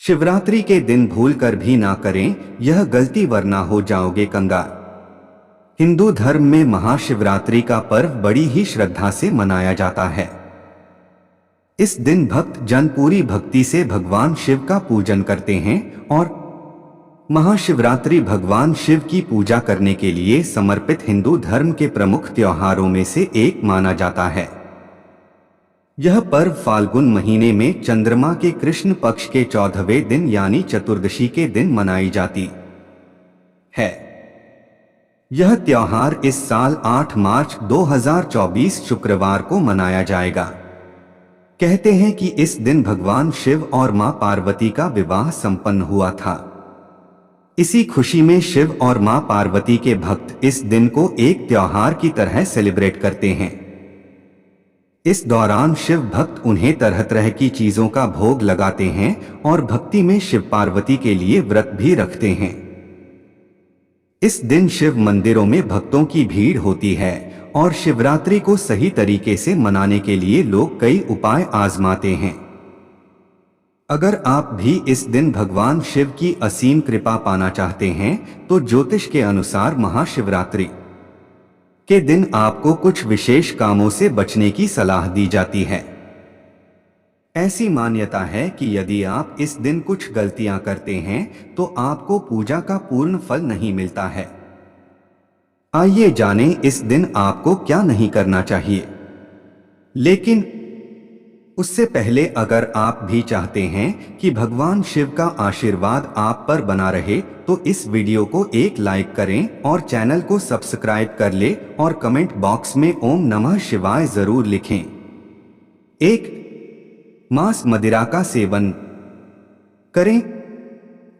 शिवरात्रि के दिन भूल कर भी ना करें यह गलती, वरना हो जाओगे कंगाल। हिंदू धर्म में महाशिवरात्रि का पर्व बड़ी ही श्रद्धा से मनाया जाता है। इस दिन भक्त जन पूरी भक्ति से भगवान शिव का पूजन करते हैं और महाशिवरात्रि भगवान शिव की पूजा करने के लिए समर्पित हिंदू धर्म के प्रमुख त्योहारों में से एक माना जाता है। यह पर्व फाल्गुन महीने में चंद्रमा के कृष्ण पक्ष के 14वें दिन यानी चतुर्दशी के दिन मनाई जाती है। यह त्योहार इस साल 8 मार्च 2024 शुक्रवार को मनाया जाएगा। कहते हैं कि इस दिन भगवान शिव और मां पार्वती का विवाह संपन्न हुआ था। इसी खुशी में शिव और मां पार्वती के भक्त इस दिन को एक त्योहार की तरह सेलिब्रेट करते हैं। इस दौरान शिव भक्त उन्हें तरह तरह की चीजों का भोग लगाते हैं और भक्ति में शिव पार्वती के लिए व्रत भी रखते हैं। इस दिन शिव मंदिरों में भक्तों की भीड़ होती है और शिवरात्रि को सही तरीके से मनाने के लिए लोग कई उपाय आजमाते हैं। अगर आप भी इस दिन भगवान शिव की असीम कृपा पाना चाहते हैं तो ज्योतिष के अनुसार महाशिवरात्रि के दिन आपको कुछ विशेष कामों से बचने की सलाह दी जाती है। ऐसी मान्यता है कि यदि आप इस दिन कुछ गलतियां करते हैं तो आपको पूजा का पूर्ण फल नहीं मिलता है। आइए जानें इस दिन आपको क्या नहीं करना चाहिए। लेकिन उससे पहले अगर आप भी चाहते हैं कि भगवान शिव का आशीर्वाद आप पर बना रहे तो इस वीडियो को एक लाइक करें और चैनल को सब्सक्राइब कर ले और कमेंट बॉक्स में ओम नमः शिवाय जरूर लिखें। 1. मांस मदिरा का सेवन करें।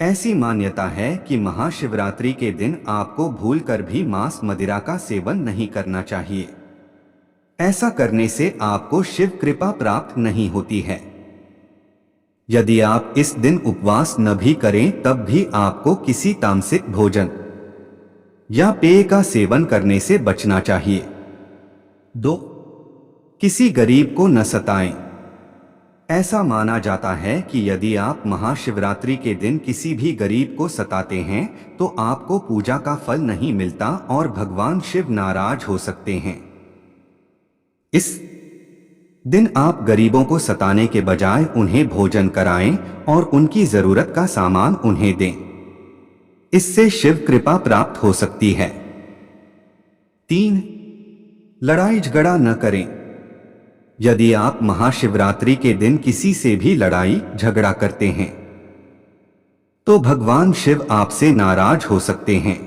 ऐसी मान्यता है कि महाशिवरात्रि के दिन आपको भूलकर भी मांस मदिरा का सेवन नहीं करना चाहिए। ऐसा करने से आपको शिव कृपा प्राप्त नहीं होती है। यदि आप इस दिन उपवास न भी करें तब भी आपको किसी तामसिक भोजन या पेय का सेवन करने से बचना चाहिए। 2. किसी गरीब को न सताएं। ऐसा माना जाता है कि यदि आप महाशिवरात्रि के दिन किसी भी गरीब को सताते हैं तो आपको पूजा का फल नहीं मिलता और भगवान शिव नाराज हो सकते हैं। इस दिन आप गरीबों को सताने के बजाय उन्हें भोजन कराएं और उनकी जरूरत का सामान उन्हें दें। इससे शिव कृपा प्राप्त हो सकती है। 3. लड़ाई झगड़ा न करें। यदि आप महाशिवरात्रि के दिन किसी से भी लड़ाई झगड़ा करते हैं तो भगवान शिव आपसे नाराज हो सकते हैं।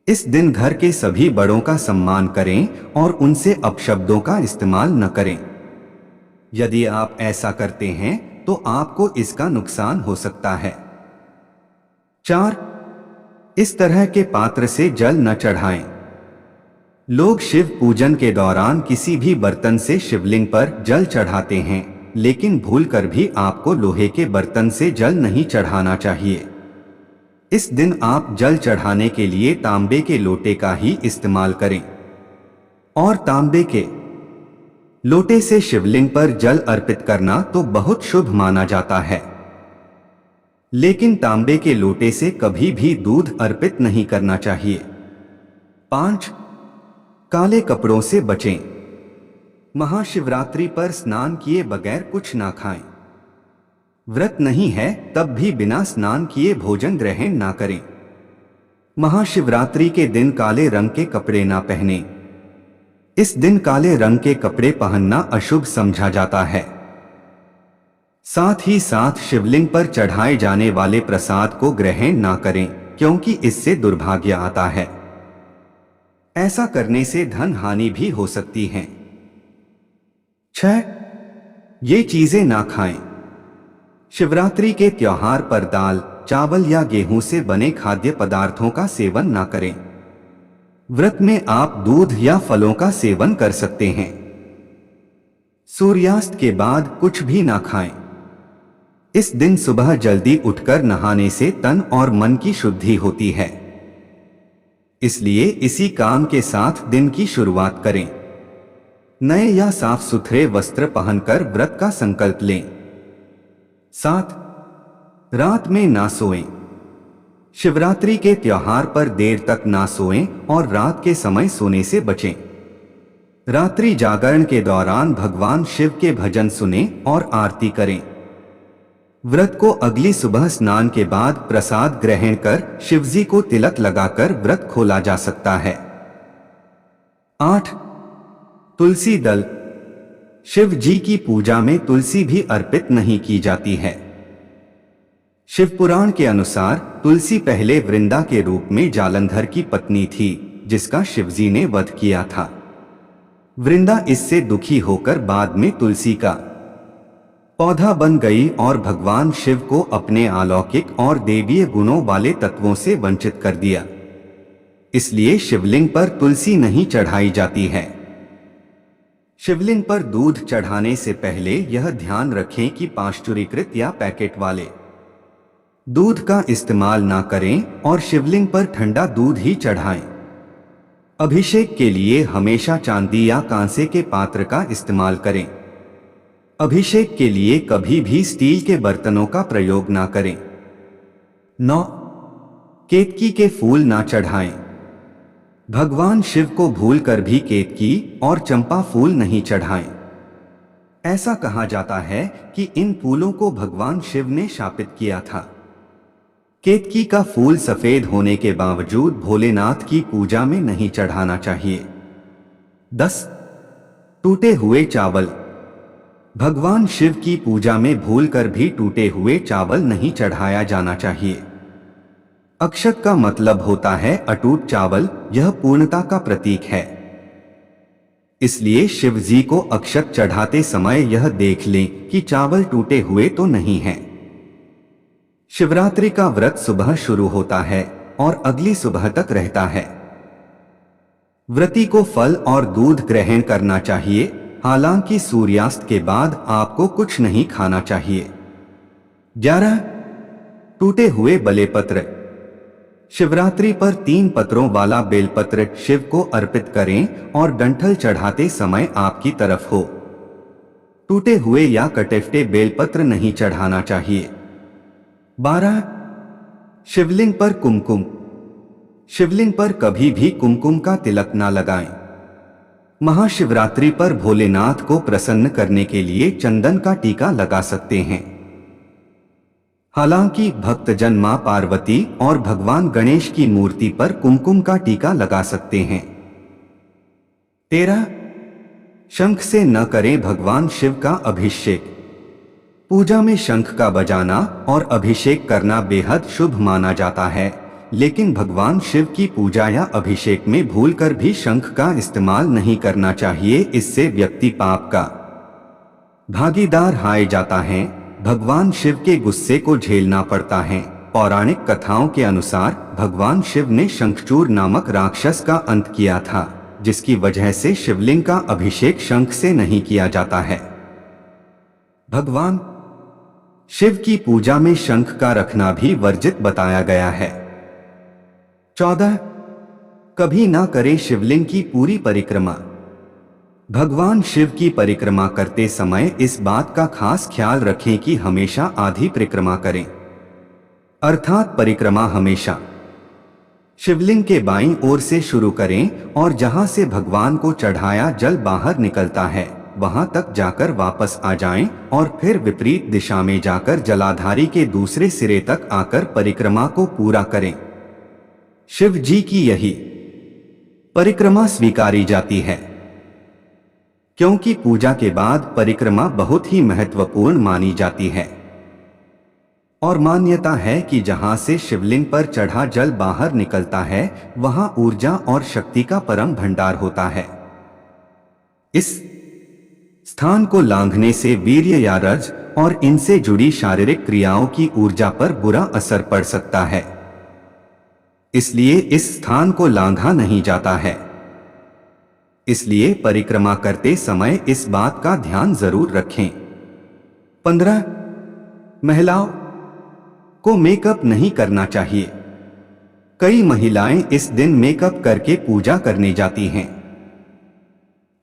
इस दिन घर के सभी बड़ों का सम्मान करें और उनसे अपशब्दों का इस्तेमाल न करें। यदि आप ऐसा करते हैं तो आपको इसका नुकसान हो सकता है। 4. इस तरह के पात्र से जल न चढ़ाएं। लोग शिव पूजन के दौरान किसी भी बर्तन से शिवलिंग पर जल चढ़ाते हैं, लेकिन भूलकर भी आपको लोहे के बर्तन से जल नहीं चढ़ाना चाहिए। इस दिन आप जल चढ़ाने के लिए तांबे के लोटे का ही इस्तेमाल करें और तांबे के लोटे से शिवलिंग पर जल अर्पित करना तो बहुत शुभ माना जाता है, लेकिन तांबे के लोटे से कभी भी दूध अर्पित नहीं करना चाहिए। 5. काले कपड़ों से बचें। महाशिवरात्रि पर स्नान किए बगैर कुछ ना खाएं। व्रत नहीं है तब भी बिना स्नान किए भोजन ग्रहण ना करें। महाशिवरात्रि के दिन काले रंग के कपड़े ना पहनें। इस दिन काले रंग के कपड़े पहनना अशुभ समझा जाता है। साथ ही साथ शिवलिंग पर चढ़ाए जाने वाले प्रसाद को ग्रहण ना करें क्योंकि इससे दुर्भाग्य आता है। ऐसा करने से धन हानि भी हो सकती है। 6. ये चीजें ना खाएं। शिवरात्रि के त्योहार पर दाल, चावल या गेहूं से बने खाद्य पदार्थों का सेवन ना करें। व्रत में आप दूध या फलों का सेवन कर सकते हैं। सूर्यास्त के बाद कुछ भी ना खाएं। इस दिन सुबह जल्दी उठकर नहाने से तन और मन की शुद्धि होती है, इसलिए इसी काम के साथ दिन की शुरुआत करें। नए या साफ सुथरे वस्त्र पहनकर व्रत का संकल्प लें। 7. रात में ना सोएं। शिवरात्रि के त्योहार पर देर तक ना सोएं और रात के समय सोने से बचें। रात्रि जागरण के दौरान भगवान शिव के भजन सुनें और आरती करें। व्रत को अगली सुबह स्नान के बाद प्रसाद ग्रहण कर शिवजी को तिलक लगाकर व्रत खोला जा सकता है। 8. तुलसी दल। शिव जी की पूजा में तुलसी भी अर्पित नहीं की जाती है। शिव पुराण के अनुसार तुलसी पहले वृंदा के रूप में जालंधर की पत्नी थी, जिसका शिवजी ने वध किया था। वृंदा इससे दुखी होकर बाद में तुलसी का पौधा बन गई और भगवान शिव को अपने अलौकिक और देवीय गुणों वाले तत्वों से वंचित कर दिया। इसलिए शिवलिंग पर तुलसी नहीं चढ़ाई जाती है। शिवलिंग पर दूध चढ़ाने से पहले यह ध्यान रखें कि पाश्चुरीकृत या पैकेट वाले दूध का इस्तेमाल ना करें और शिवलिंग पर ठंडा दूध ही चढ़ाएं। अभिषेक के लिए हमेशा चांदी या कांसे के पात्र का इस्तेमाल करें। अभिषेक के लिए कभी भी स्टील के बर्तनों का प्रयोग ना करें। 9. केतकी के फूल ना चढ़ाएं। भगवान शिव को भूलकर भी केतकी और चंपा फूल नहीं चढ़ाएं। ऐसा कहा जाता है कि इन फूलों को भगवान शिव ने शापित किया था। केतकी का फूल सफेद होने के बावजूद भोलेनाथ की पूजा में नहीं चढ़ाना चाहिए। 10. टूटे हुए चावल। भगवान शिव की पूजा में भूलकर भी टूटे हुए चावल नहीं चढ़ाया जाना चाहिए। अक्षत का मतलब होता है अटूट चावल, यह पूर्णता का प्रतीक है। इसलिए शिव जी को अक्षत चढ़ाते समय यह देख लें कि चावल टूटे हुए तो नहीं हैं। शिवरात्रि का व्रत सुबह शुरू होता है और अगली सुबह तक रहता है। व्रती को फल और दूध ग्रहण करना चाहिए, हालांकि सूर्यास्त के बाद आपको कुछ नहीं खाना चाहिए। 11. टूटे हुए बेलपत्र। शिवरात्रि पर 3 पत्रों वाला बेलपत्र शिव को अर्पित करें और डंठल चढ़ाते समय आपकी तरफ हो। टूटे हुए या कटे बेलपत्र नहीं चढ़ाना चाहिए। 12. शिवलिंग पर कुमकुम। शिवलिंग पर कभी भी कुमकुम का तिलक ना लगाएं। महाशिवरात्रि पर भोलेनाथ को प्रसन्न करने के लिए चंदन का टीका लगा सकते हैं। हालांकि भक्तजन मां पार्वती और भगवान गणेश की मूर्ति पर कुमकुम का टीका लगा सकते हैं। 13. शंख से न करें भगवान शिव का अभिषेक। पूजा में शंख का बजाना और अभिषेक करना बेहद शुभ माना जाता है, लेकिन भगवान शिव की पूजा या अभिषेक में भूलकर भी शंख का इस्तेमाल नहीं करना चाहिए। इससे व्यक्ति पाप का भागीदार हाय जाता है। भगवान शिव के गुस्से को झेलना पड़ता है। पौराणिक कथाओं के अनुसार भगवान शिव ने शंखचूर नामक राक्षस का अंत किया था, जिसकी वजह से शिवलिंग का अभिषेक शंख से नहीं किया जाता है। भगवान शिव की पूजा में शंख का रखना भी वर्जित बताया गया है। 14. कभी ना करें शिवलिंग की पूरी परिक्रमा। भगवान शिव की परिक्रमा करते समय इस बात का खास ख्याल रखें कि हमेशा आधी परिक्रमा करें, अर्थात परिक्रमा हमेशा शिवलिंग के बाईं ओर से शुरू करें और जहां से भगवान को चढ़ाया जल बाहर निकलता है वहां तक जाकर वापस आ जाएं और फिर विपरीत दिशा में जाकर जलाधारी के दूसरे सिरे तक आकर परिक्रमा को पूरा करें। शिव जी की यही परिक्रमा स्वीकारी जाती है, क्योंकि पूजा के बाद परिक्रमा बहुत ही महत्वपूर्ण मानी जाती है और मान्यता है कि जहां से शिवलिंग पर चढ़ा जल बाहर निकलता है वहां ऊर्जा और शक्ति का परम भंडार होता है। इस स्थान को लांघने से वीर्य या रज और इनसे जुड़ी शारीरिक क्रियाओं की ऊर्जा पर बुरा असर पड़ सकता है, इसलिए इस स्थान को लांघा नहीं जाता है। इसलिए परिक्रमा करते समय इस बात का ध्यान जरूर रखें। 15. महिलाओं को मेकअप नहीं करना चाहिए। कई महिलाएं इस दिन मेकअप करके पूजा करने जाती हैं।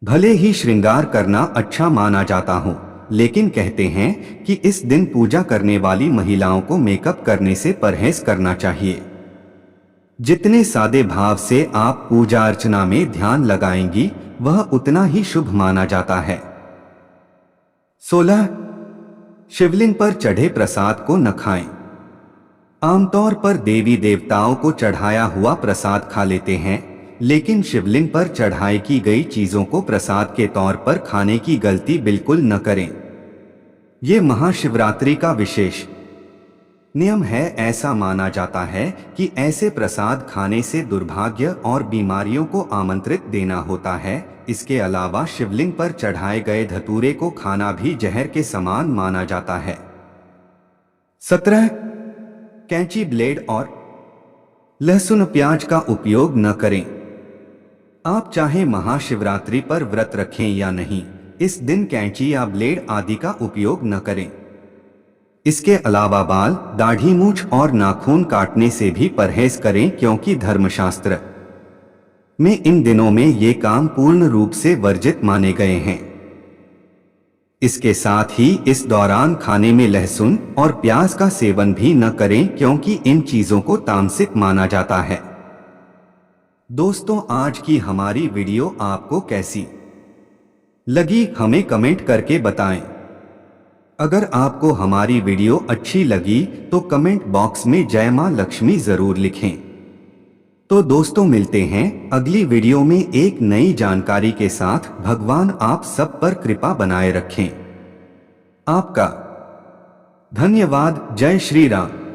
भले ही श्रृंगार करना अच्छा माना जाता हो, लेकिन कहते हैं कि इस दिन पूजा करने वाली महिलाओं को मेकअप करने से परहेज करना चाहिए। जितने सादे भाव से आप पूजा अर्चना में ध्यान लगाएंगी वह उतना ही शुभ माना जाता है। 16. शिवलिंग पर चढ़े प्रसाद को न खाएं। आमतौर पर देवी देवताओं को चढ़ाया हुआ प्रसाद खा लेते हैं, लेकिन शिवलिंग पर चढ़ाई की गई चीजों को प्रसाद के तौर पर खाने की गलती बिल्कुल न करें। ये महाशिवरात्रि का विशेष नियम है। ऐसा माना जाता है कि ऐसे प्रसाद खाने से दुर्भाग्य और बीमारियों को आमंत्रित देना होता है। इसके अलावा शिवलिंग पर चढ़ाए गए धतूरे को खाना भी जहर के समान माना जाता है। 17. कैंची, ब्लेड और लहसुन प्याज का उपयोग न करें। आप चाहे महाशिवरात्रि पर व्रत रखें या नहीं, इस दिन कैंची या ब्लेड आदि का उपयोग न करें। इसके अलावा बाल, दाढ़ी, मूंछ और नाखून काटने से भी परहेज करें, क्योंकि धर्मशास्त्र में इन दिनों में ये काम पूर्ण रूप से वर्जित माने गए हैं। इसके साथ ही इस दौरान खाने में लहसुन और प्याज का सेवन भी न करें, क्योंकि इन चीजों को तामसिक माना जाता है। दोस्तों, आज की हमारी वीडियो आपको कैसी लगी हमें कमेंट करके बताएं। अगर आपको हमारी वीडियो अच्छी लगी तो कमेंट बॉक्स में जय मां लक्ष्मी जरूर लिखें। तो दोस्तों, मिलते हैं अगली वीडियो में एक नई जानकारी के साथ। भगवान आप सब पर कृपा बनाए रखें। आपका धन्यवाद। जय श्री राम।